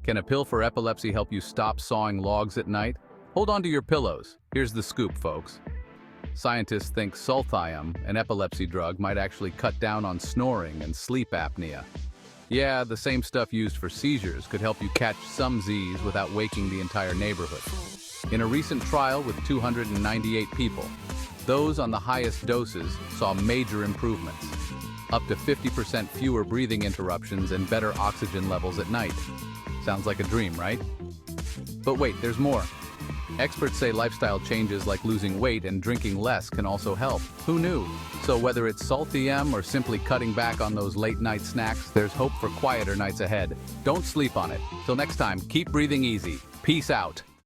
Can a pill for epilepsy help you stop sawing logs at night? Hold on to your pillows. Here's the scoop, folks. Scientists think sulthium, an epilepsy drug, might actually cut down on snoring and sleep apnea. Yeah, the same stuff used for seizures could help you catch some Z's without waking the entire neighborhood. In a recent trial with 298 people, those on the highest doses saw major improvements. Up to 50% fewer breathing interruptions and better oxygen levels at night. Sounds like a dream, right? But wait, there's more. Experts say lifestyle changes like losing weight and drinking less can also help. Who knew? So whether it's sulthium or simply cutting back on those late-night snacks, there's hope for quieter nights ahead. Don't sleep on it. Till next time, keep breathing easy. Peace out.